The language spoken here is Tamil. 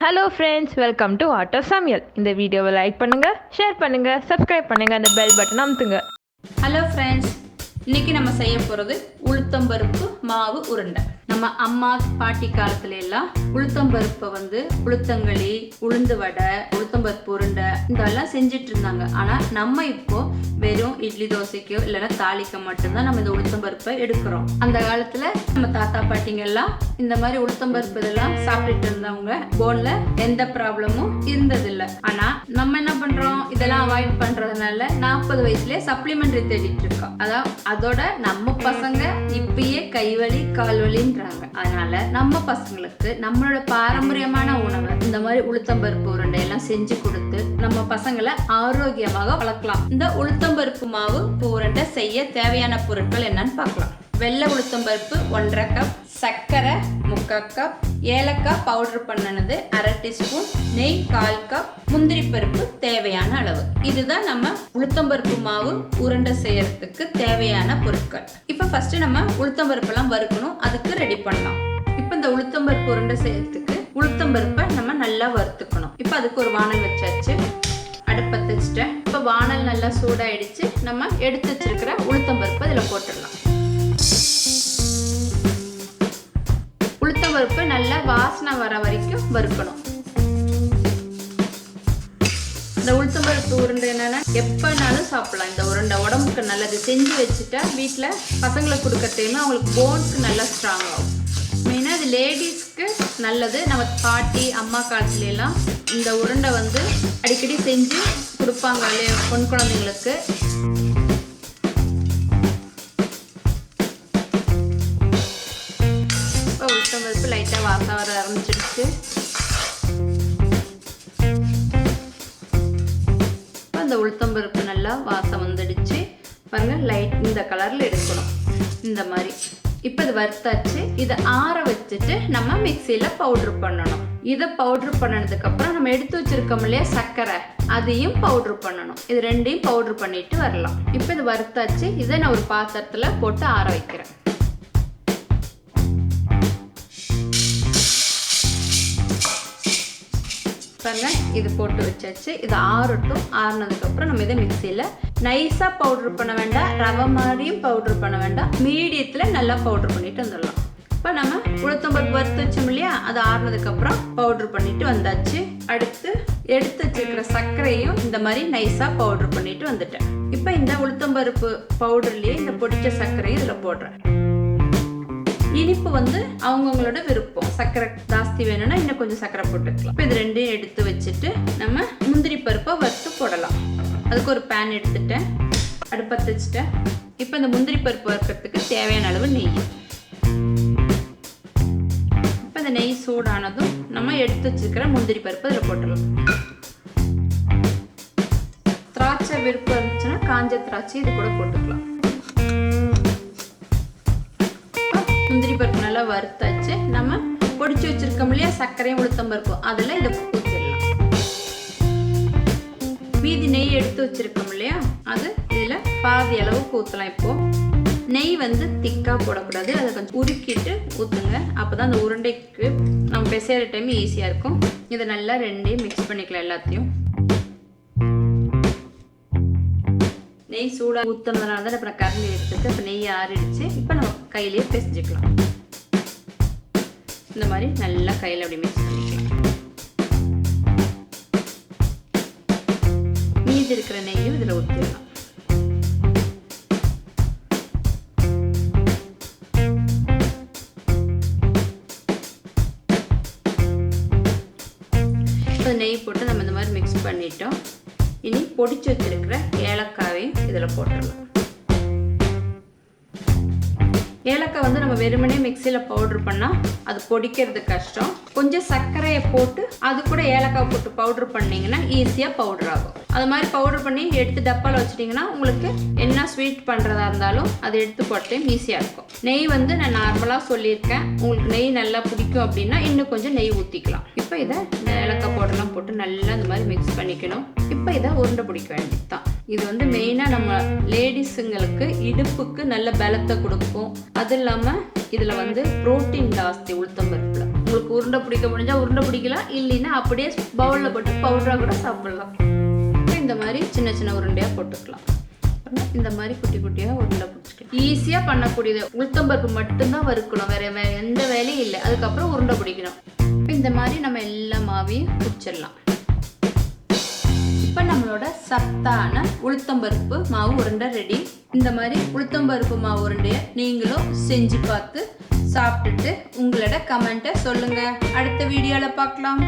Hello friends, welcome to Art of Samayal. இந்த வீடியோவை லைக் பண்ணுங்க, ஷேர் பண்ணுங்க, சப்ஸ்கிரைப் பண்ணுங்க, அந்த பெல் பட்டன் அமுத்துங்க. ஹலோ ஃப்ரெண்ட்ஸ், இன்னைக்கு நம்ம செய்ய போகிறது உளுத்தம்பருப்பு மாவு உருண்டை. நம்ம அம்மா பாட்டி காலத்துல எல்லாம் உளுத்தம்பருப்பை உளுத்தங்களி, உளுந்து வடை, உளுத்தம்பருப்பு உருண்டை இதெல்லாம் செஞ்சுட்டு இருந்தாங்க. ஆனா நம்ம இப்போ வெறும் இட்லி தோசைக்கோ இல்லைன்னா தாளிக்க மட்டும்தான் நம்ம இந்த உளுத்தம்பருப்பை எடுக்கிறோம். அந்த காலத்துல நம்ம தாத்தா பாட்டிங்க எல்லாம் இந்த மாதிரி உளுத்தம்பருப்பு இதெல்லாம் சாப்பிட்டுட்டு இருந்தவங்க. போன்ல எந்த ப்ராப்ளமும் இருந்ததில்லை. ஆனா நம்ம என்ன பண்றோம், இதெல்லாம் அவாய்ட் பண்றதுனால 40 வயசுலயே சப்ளிமெண்டரி தேடிட்டு இருக்கோம். அதான் அதோட நம்ம பசங்க இப்பயே கைவலி கால்வலின்றாங்க. அதனால நம்ம பசங்களுக்கு நம்மளோட பாரம்பரியமான உணவை இந்த மாதிரி உளுத்தம்பருப்பு உருண்டை எல்லாம் செஞ்சு கொடுத்து நம்ம பசங்களை ஆரோக்கியமாக வளர்க்கலாம். இந்த உளுத்தம்பருப்பு மாவு உருண்டை செய்ய தேவையான பொருட்கள் என்னன்னு பார்க்கலாம். வெள்ளை உளுத்தம்பருப்பு 1.5 கப், சர்க்கரை 3/4 கப், ஏலக்காய் பவுடர் பண்ணினது 1/2 டீஸ்பூன், நெய் 1/4 கப், முந்திரி பருப்பு தேவையான அளவு. இதுதான் நம்ம உளுத்தம்பருப்பு மாவு உருண்டை செய்யறதுக்கு தேவையான பொருட்கள். இப்போ ஃபர்ஸ்ட் நம்ம உளுத்தம்பருப்பெல்லாம் வறுக்கணும், அதுக்கு ரெடி பண்ணலாம். இப்போ இந்த உளுத்தம்பருப்பு உருண்டை செய்யறதுக்கு உளுத்தம்பருப்பை நம்ம நல்லா வறுத்துக்கணும். இப்போ அதுக்கு ஒரு வானல் வச்சாச்சு, அடுப்பை வச்சுட்டேன். இப்போ வானல் நல்லா சூடாயிடுச்சு. நம்ம எடுத்து வச்சிருக்கிற உளுத்தம்பருப்பை இதில் போட்டுடலாம். உளுத்தம்பருப்பு நல்லா வாசனை வர வரைக்கும் வறுக்கணும். இந்த உளுத்தம்பருப்பு உருண்டை என்னன்னா எப்பனாலும் சாப்பிடலாம். இந்த உருண்டை உடம்புக்கு நல்லது. செஞ்சு வச்சுட்டா வீட்டில் பசங்களுக்கு கொடுக்கறதுமே அவங்களுக்கு போன்ஸ்க்கு நல்லா ஸ்ட்ராங் ஆகும். மெயினாக இது லேடிஸ்க்கு நல்லது. நம்ம பாட்டி அம்மா காலத்துல எல்லாம் இந்த உருண்டை அடிக்கடி செஞ்சு கொடுப்பாங்க இல்லையா பொன் குழந்தைங்களுக்கு. உளுத்தம்பருப்பு லைட்டாக வாசனை வர ஆரம்பிச்சிடுச்சு. அந்த உளுத்தம்பருப்பு நல்லா வாசம் வந்துடுச்சு பாருங்க. லைட் இந்த கலர்ல எடுக்கணும், இந்த மாதிரி. இப்போ இது வறுத்தாச்சு. இதை ஆற வச்சுட்டு நம்ம மிக்சியில பவுடர் பண்ணணும். இதை பவுடர் பண்ணதுக்கு அப்புறம் நம்ம எடுத்து வச்சிருக்கோம் இல்லையா சர்க்கரை, அதையும் பவுடர் பண்ணணும். இது ரெண்டையும் பவுடர் பண்ணிட்டு வரலாம். இப்போ இது வறுத்தாச்சு. இதை நான் ஒரு பாத்திரத்துல போட்டு ஆற வைக்கிறேன். இது போட்டு வச்சாச்சு. இது ஆறட்டும். ஆறுனதுக்கு அப்புறம் நம்ம இதை மிக்சியில நைஸா பவுடர் பண்ண வேண்டாம், ரவை மாதிரியும் பவுடர் பண்ண வேண்டாம், மீடியத்துல நல்லா பவுடர் பண்ணிட்டு வந்துடலாம். இப்போ நம்ம உளுத்தம்பருப்பு வறுத்து வச்சோம் இல்லையா, அது ஆறுனதுக்கு அப்புறம் பவுடர் பண்ணிட்டு வந்தாச்சு. அடுத்து எடுத்து வச்சிருக்கிற சர்க்கரையும் இந்த மாதிரி நைஸா பவுடர் பண்ணிட்டு வந்துட்டேன். இப்போ இந்த உளுத்தம்பருப்பு பவுடர்லயே இந்த பொடிச்ச சர்க்கரையும் இதுல போடுறேன். இனிப்பு அவங்கவுங்களோட விருப்பம். சர்க்கரை ஜாஸ்தி வேணும்னா இன்னும் கொஞ்சம் சர்க்கரை போட்டுக்கலாம். இப்போ இது ரெண்டையும் எடுத்து வச்சுட்டு நம்ம முந்திரி பருப்பை வறுத்து போடலாம். அதுக்கு ஒரு பேன் எடுத்துட்டேன், அடுப்பை வச்சுட்டேன். இப்போ இந்த முந்திரி பருப்பு வறுக்கிறதுக்கு தேவையான அளவு நெய். இப்போ இந்த நெய் சூடானதும் நம்ம எடுத்து வச்சுக்கிற முந்திரி பருப்பு அதில் போட்டுடலாம். திராட்சை விருப்பம் இருந்துச்சுன்னா காஞ்ச திராட்சை இது கூட போட்டுக்கலாம். முந்திரி பருப்பு நல்லா வறுத்தாச்சு. நம்ம பொடிச்சு வச்சிருக்கோம் இல்லையா சர்க்கரையும் உளுத்தம்பருப்பு, அதில் இதை ஊற்றிடலாம். மீதி நெய் எடுத்து வச்சிருக்கோம் இல்லையா, அது இதில் பாதி அளவுக்கு ஊற்றலாம். இப்போ நெய் திக்கா போடக்கூடாது, அதை கொஞ்சம் உருக்கிட்டு ஊற்றுங்க. அப்போதான் அந்த உருண்டைக்கு நம்ம பிசைகிற டைம் ஈஸியாக இருக்கும். இதை நல்லா ரெண்டையும் மிக்ஸ் பண்ணிக்கலாம் எல்லாத்தையும். நெய் சூடாக ஊற்றுனதுனால தான் இப்போ நான் கரண்டி எடுத்துட்டு இப்போ நெய் ஆறிடுச்சு. இப்போ நம்ம கையிலேயே பிசைஞ்சிக்கலாம். இந்த மாதிரி நல்லா கையில் அப்படி மிக்ஸ் பண்ணிக்கலாம். மீதி இருக்கிற நெய்யும் இதில் ஊற்றிடலாம். இப்போ நெய் போட்டு நம்ம இந்த மாதிரி மிக்ஸ் பண்ணிட்டோம். இனி பொடிச்சு வச்சிருக்கிற ஏலக்காவையும் இதில் போட்டுடலாம். ஏலக்காய் நம்ம வெறுமனே மிக்சியில் பவுடர் பண்ணால் அது பொடிக்கிறது கஷ்டம். கொஞ்சம் சர்க்கரையை போட்டு அது கூட ஏலக்காய் போட்டு பவுடர் பண்ணிங்கன்னா ஈஸியாக பவுடர் ஆகும். அது மாதிரி பவுடர் பண்ணி எடுத்து டப்பாவில் வச்சிட்டிங்கன்னா உங்களுக்கு என்ன ஸ்வீட் பண்ணுறதா இருந்தாலும் அதை எடுத்து போட்டு ஈஸியாக இருக்கும். நெய் நான் நார்மலாக சொல்லியிருக்கேன். உங்களுக்கு நெய் நல்லா பிடிக்கும் அப்படின்னா இன்னும் கொஞ்சம் நெய் ஊற்றிக்கலாம். இப்போ இதை இந்த ஏலக்காய் பவுடர்லாம் போட்டு நல்லா இந்த மாதிரி மிக்ஸ் பண்ணிக்கணும். இப்போ இதை உருண்டை பிடிக்க வேண்டியது தான். இது மெயினாக நம்ம லேடிஸுங்களுக்கு இடுப்புக்கு நல்ல பலத்தை கொடுக்கும். அது இல்லாமல் இதில் புரோட்டீன் ஜாஸ்தி உளுத்தம்பருப்பில். உங்களுக்கு உருண்டை பிடிக்க முடிஞ்சால் உருண்டை பிடிக்கலாம், இல்லைன்னா அப்படியே பவுலில் போட்டு பவுடராக கூட சாப்பிடலாம். இந்த மாதிரி சின்ன சின்ன உருண்டையாக போட்டுக்கலாம். இந்த மாதிரி குட்டி குட்டியாக உருண்டை பிடிச்சிக்கலாம். ஈஸியாக பண்ணக்கூடியது. உளுத்தம்பருப்பு மட்டும்தான் வறுக்கணும், வேற எந்த வேலையும் இல்லை. அதுக்கப்புறம் உருண்டை பிடிக்கணும். இந்த மாதிரி நம்ம எல்லா மாவையும் பிடிச்சிடலாம். இப்போ நம்மளோட சத்தான உளுத்தம்பருப்பு மாவு உருண்டை ரெடி. இந்த மாதிரி உளுத்தம்பருப்பு மாவு உருண்டையை நீங்களும் செஞ்சு பார்த்து சாப்பிட்டுட்டு உங்களோட கமெண்ட்டை சொல்லுங்க. அடுத்த வீடியோவில் பார்க்கலாம்.